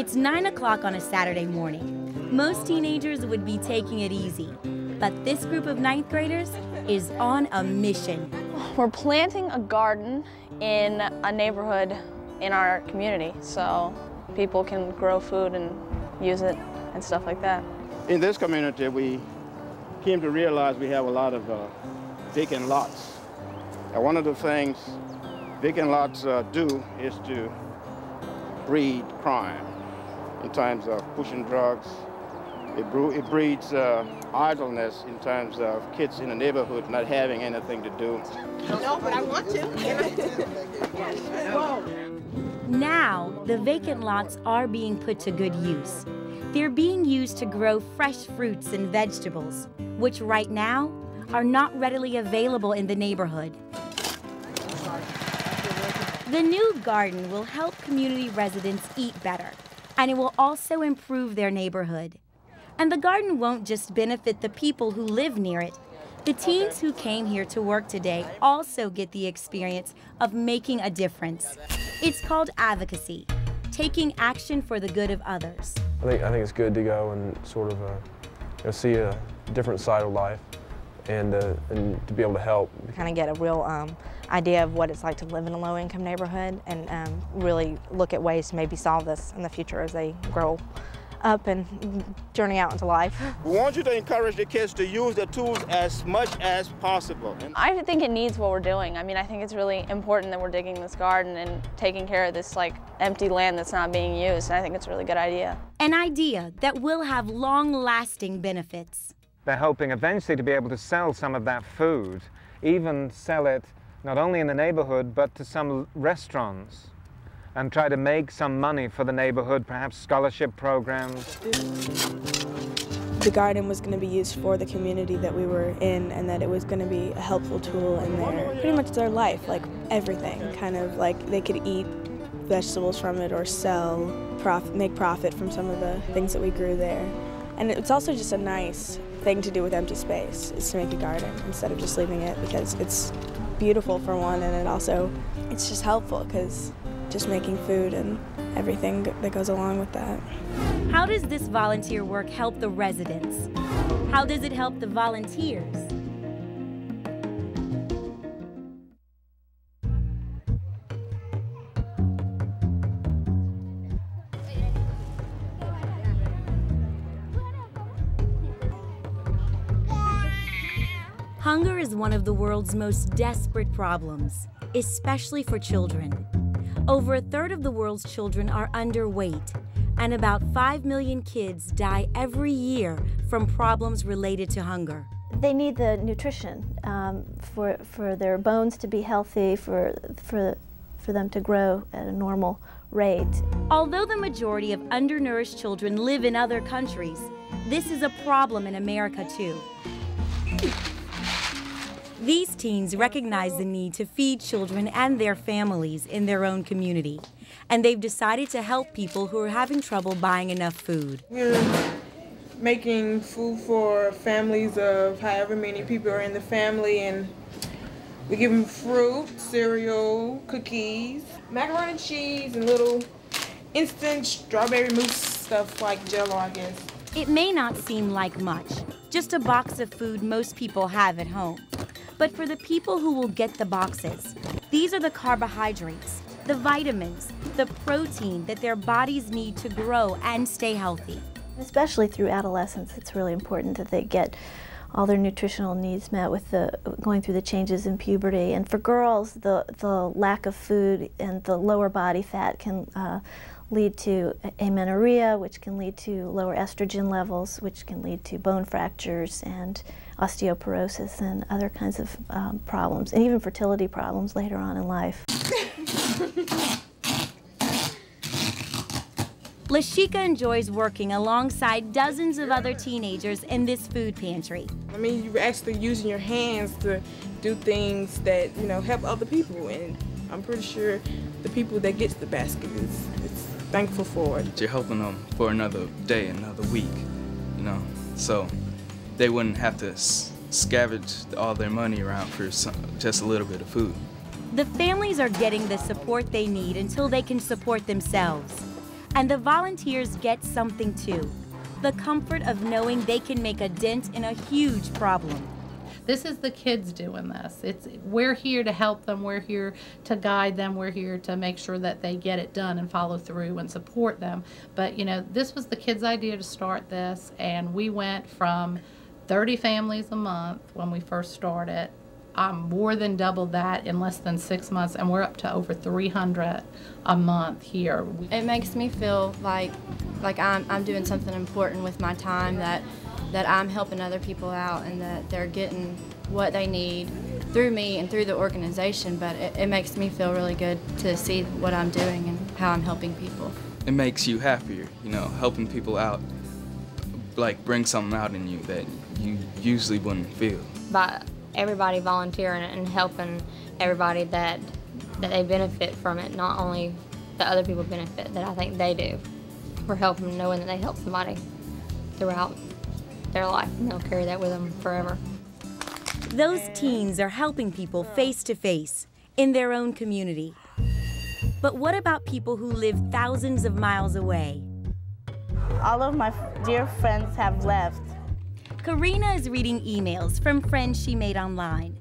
It's 9 o'clock on a Saturday morning. Most teenagers would be taking it easy, but this group of 9th graders is on a mission. We're planting a garden in a neighborhood in our community so people can grow food and use it and stuff like that. In this community, we came to realize we have a lot of vacant lots. And one of the things vacant lots do is to breed crime in terms of pushing drugs. It breeds idleness in terms of kids in the neighborhood not having anything to do. No, but I want to. Now, the vacant lots are being put to good use. They're being used to grow fresh fruits and vegetables, which right now are not readily available in the neighborhood. The new garden will help community residents eat better, and it will also improve their neighborhood. And the garden won't just benefit the people who live near it. The teens who came here to work today also get the experience of making a difference. It's called advocacy, taking action for the good of others. I think it's good to go and sort of see a different side of life and to be able to help. Kind of get a real idea of what it's like to live in a low-income neighborhood and really look at ways to maybe solve this in the future as they grow up and journey out into life. We want you to encourage the kids to use the tools as much as possible. I think it needs what we're doing. I mean, I think it's really important that we're digging this garden and taking care of this empty land that's not being used, and I think it's a really good idea. An idea that will have long-lasting benefits. They're hoping eventually to be able to sell some of that food, even sell it not only in the neighborhood but to some restaurants, and try to make some money for the neighborhood, perhaps scholarship programs. The garden was going to be used for the community that we were in, and that it was going to be a helpful tool in pretty much their life, like everything, kind of like they could eat vegetables from it or sell, make profit from some of the things that we grew there. And it's also just a nice thing to do with empty space, is to make a garden instead of just leaving it, because it's beautiful for one, and it's just helpful because just making food and everything that goes along with that. How does this volunteer work help the residents? How does it help the volunteers? Hunger is one of the world's most desperate problems, especially for children. Over a third of the world's children are underweight, and about 5 million kids die every year from problems related to hunger. They need the nutrition for their bones to be healthy, for them to grow at a normal rate. Although the majority of undernourished children live in other countries, this is a problem in America too. These teens recognize the need to feed children and their families in their own community, and they've decided to help people who are having trouble buying enough food. We're making food for families of however many people are in the family, and we give them fruit, cereal, cookies, macaroni and cheese, and little instant strawberry mousse stuff like Jell-O, I guess. It may not seem like much, just a box of food most people have at home. But for the people who will get the boxes, these are the carbohydrates, the vitamins, the protein that their bodies need to grow and stay healthy. Especially through adolescence, it's really important that they get all their nutritional needs met with going through the changes in puberty. And for girls, the lack of food and the lower body fat can lead to amenorrhea, which can lead to lower estrogen levels, which can lead to bone fractures and osteoporosis and other kinds of problems, and even fertility problems later on in life. Lashika enjoys working alongside dozens of other teenagers in this food pantry. I mean, you're actually using your hands to do things that, help other people, and I'm pretty sure the people that gets the basket is thankful for it. You're helping them for another day, another week, so they wouldn't have to scavenge all their money around for just a little bit of food. The families are getting the support they need until they can support themselves. And the volunteers get something too, the comfort of knowing they can make a dent in a huge problem. This is the kids doing this. We're here to help them, we're here to guide them, we're here to make sure that they get it done and follow through and support them. But you know, this was the kids' idea to start this, and we went from 30 families a month when we first started. More than doubled that in less than 6 months, and we're up to over 300 a month here. It makes me feel like I'm doing something important with my time, that I'm helping other people out and that they're getting what they need through me and through the organization, but it makes me feel really good to see what I'm doing and how I'm helping people. It makes you happier, you know, helping people out, like bring something out in you that you usually wouldn't feel. By everybody volunteering and helping everybody that they benefit from it, not only the other people benefit that I think they do. We're helping knowing that they help somebody throughout their life, and they'll carry that with them forever. Those teens are helping people face to face in their own community. But what about people who live thousands of miles away? All of my dear friends have left. Karina is reading emails from friends she made online.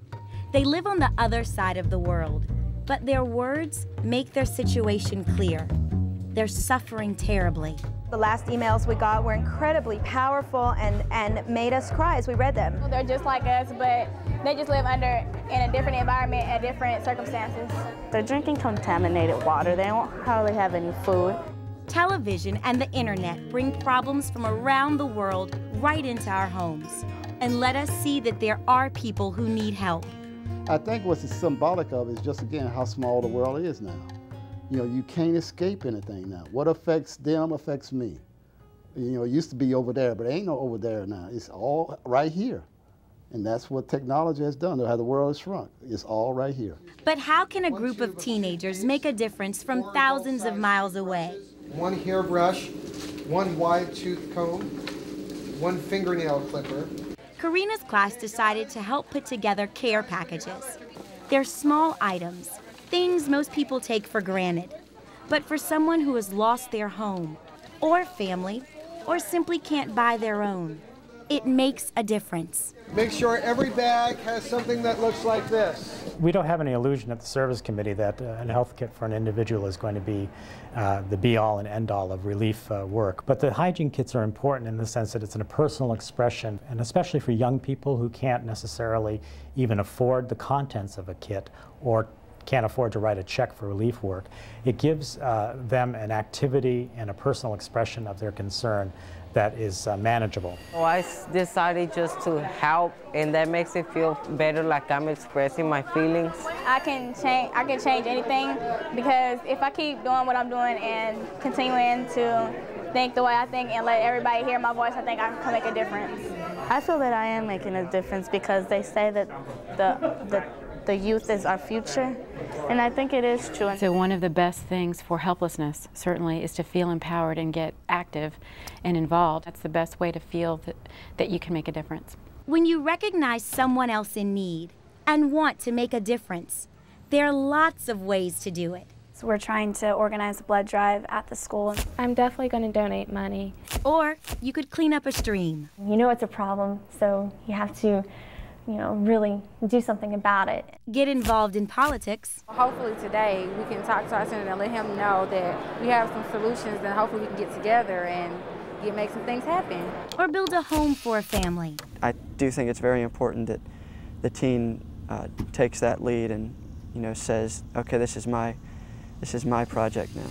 They live on the other side of the world, but their words make their situation clear. They're suffering terribly. The last emails we got were incredibly powerful and made us cry as we read them. They're just like us, but they just live in a different environment at different circumstances. They're drinking contaminated water. They don't hardly have any food. Television and the internet bring problems from around the world right into our homes and let us see that there are people who need help. I think what's symbolic of is just, again, how small the world is now. You know, you can't escape anything now. What affects them affects me. You know, it used to be over there, but it ain't no over there now. It's all right here. And that's what technology has done, how the world has shrunk. It's all right here. But how can a group of teenagers make a difference from thousands of miles away? One hairbrush, one wide tooth comb, one fingernail clipper. Karina's class decided to help put together care packages. They're small items, things most people take for granted. But for someone who has lost their home, or family, or simply can't buy their own, it makes a difference. Make sure every bag has something that looks like this. We don't have any illusion at the service committee that a health kit for an individual is going to be the be-all and end-all of relief work. But the hygiene kits are important in the sense that it's a personal expression, and especially for young people who can't necessarily even afford the contents of a kit or can't afford to write a check for relief work. It gives them an activity and a personal expression of their concern that is manageable. So I decided just to help, and that makes it feel better, like I'm expressing my feelings. I can change anything, because if I keep doing what I'm doing and continuing to think the way I think and let everybody hear my voice, I think I can make a difference. I feel that I am making a difference because they say that the youth is our future, and I think it is true. So one of the best things for helplessness, certainly, is to feel empowered and get active and involved. That's the best way to feel that you can make a difference. When you recognize someone else in need and want to make a difference, there are lots of ways to do it. So we're trying to organize a blood drive at the school. I'm definitely going to donate money. Or you could clean up a stream. You know it's a problem, so you have to really do something about it. Get involved in politics. Hopefully today we can talk to our senator and let him know that we have some solutions, and hopefully we can get together and make some things happen. Or build a home for a family. I do think it's very important that the teen takes that lead and says, okay, this is my project now.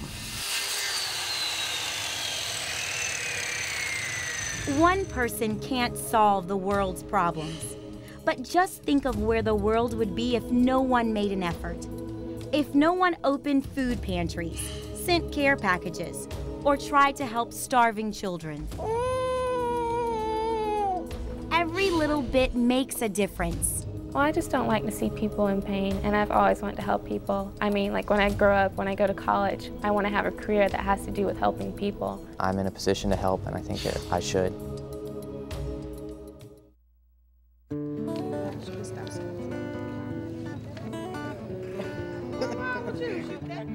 One person can't solve the world's problems. But just think of where the world would be if no one made an effort. If no one opened food pantries, sent care packages, or tried to help starving children. Every little bit makes a difference. Well, I just don't like to see people in pain, and I've always wanted to help people. I mean, like when I grow up, when I go to college, I want to have a career that has to do with helping people. I'm in a position to help, and I think that I should.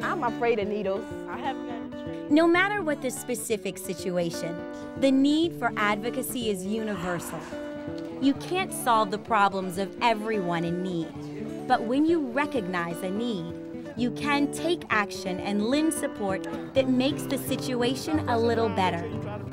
I'm afraid of needles. I haven't No matter what the specific situation, the need for advocacy is universal. You can't solve the problems of everyone in need, but when you recognize a need, you can take action and lend support that makes the situation a little better.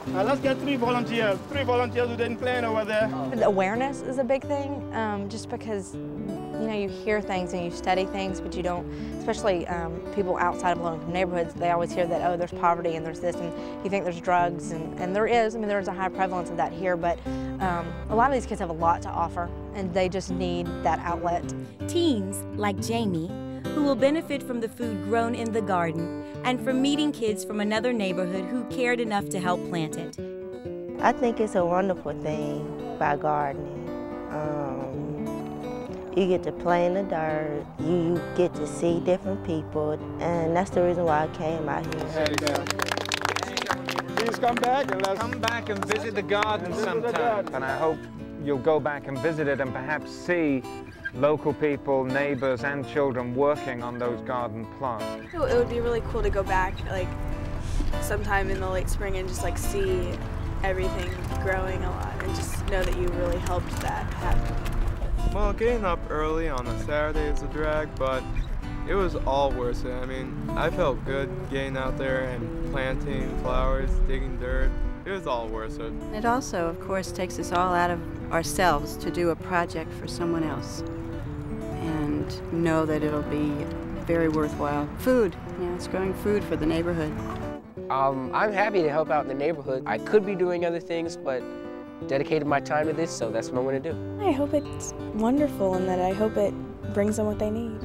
Let's get 3 volunteers. 3 volunteers who didn't plan over there. The awareness is a big thing, just because you hear things and you study things, but you don't, especially people outside of low-income neighborhoods, they always hear that, oh, there's poverty and there's this, and you think there's drugs, and there is. I mean, there's a high prevalence of that here, but a lot of these kids have a lot to offer, and they just need that outlet. Teens, like Jamie, who will benefit from the food grown in the garden and from meeting kids from another neighborhood who cared enough to help plant it. I think it's a wonderful thing by gardening. You get to play in the dirt, you get to see different people, and that's the reason why I came out here. Please come back and let's come back and visit the garden sometime. And I hope you'll go back and visit it and perhaps see local people, neighbors and children working on those garden plants. It would be really cool to go back like sometime in the late spring and just like see everything growing a lot and just know that you really helped that happen. Well, getting up early on a Saturday is a drag, but it was all worth it. I mean, I felt good getting out there and planting flowers, digging dirt. It was all worth it. It also, of course, takes us all out of ourselves to do a project for someone else and know that it'll be very worthwhile. Food, it's growing food for the neighborhood. I'm happy to help out in the neighborhood. I could be doing other things, but dedicated my time to this, so that's what I'm going to do. I hope it's wonderful and that I hope it brings them what they need.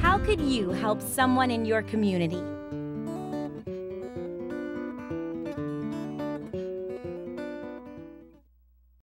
How could you help someone in your community?